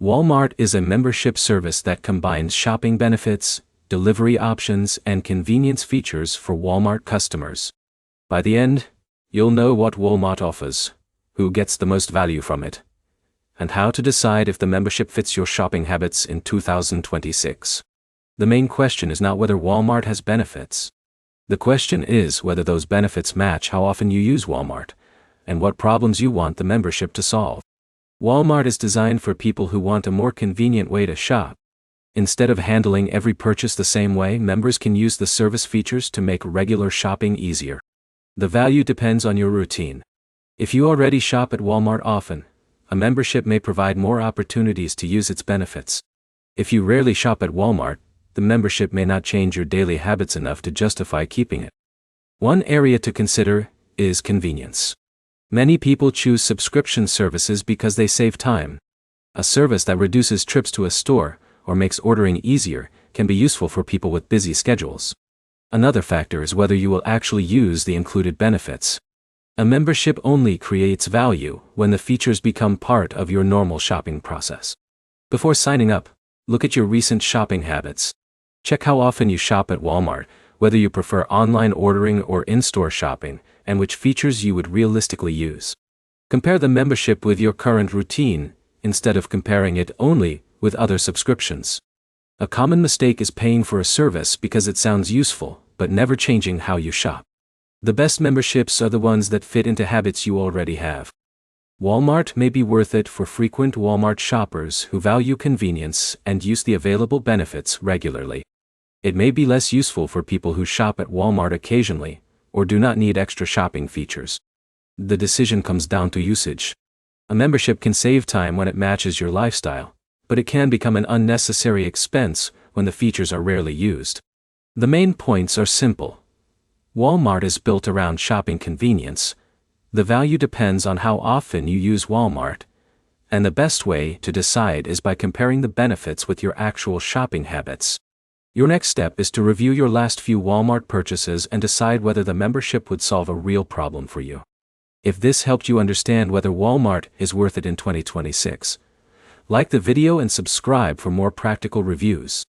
Walmart is a membership service that combines shopping benefits, delivery options, and convenience features for Walmart customers. By the end, you'll know what Walmart offers, who gets the most value from it, and how to decide if the membership fits your shopping habits in 2026. The main question is not whether Walmart has benefits. The question is whether those benefits match how often you use Walmart, and what problems you want the membership to solve. Walmart is designed for people who want a more convenient way to shop. Instead of handling every purchase the same way, members can use the service features to make regular shopping easier. The value depends on your routine. If you already shop at Walmart often, a membership may provide more opportunities to use its benefits. If you rarely shop at Walmart, the membership may not change your daily habits enough to justify keeping it. One area to consider is convenience. Many people choose subscription services because they save time. A service that reduces trips to a store or makes ordering easier can be useful for people with busy schedules. Another factor is whether you will actually use the included benefits. A membership only creates value when the features become part of your normal shopping process. Before signing up, look at your recent shopping habits. Check how often you shop at Walmart, whether you prefer online ordering or in-store shopping, and which features you would realistically use. Compare the membership with your current routine, instead of comparing it only with other subscriptions. A common mistake is paying for a service because it sounds useful, but never changing how you shop. The best memberships are the ones that fit into habits you already have. Walmart may be worth it for frequent Walmart shoppers who value convenience and use the available benefits regularly. It may be less useful for people who shop at Walmart occasionally, or do not need extra shopping features. The decision comes down to usage. A membership can save time when it matches your lifestyle, but it can become an unnecessary expense when the features are rarely used. The main points are simple. Walmart is built around shopping convenience. The value depends on how often you use Walmart, and the best way to decide is by comparing the benefits with your actual shopping habits. Your next step is to review your last few Walmart purchases and decide whether the membership would solve a real problem for you. If this helped you understand whether Walmart is worth it in 2026, like the video and subscribe for more practical reviews.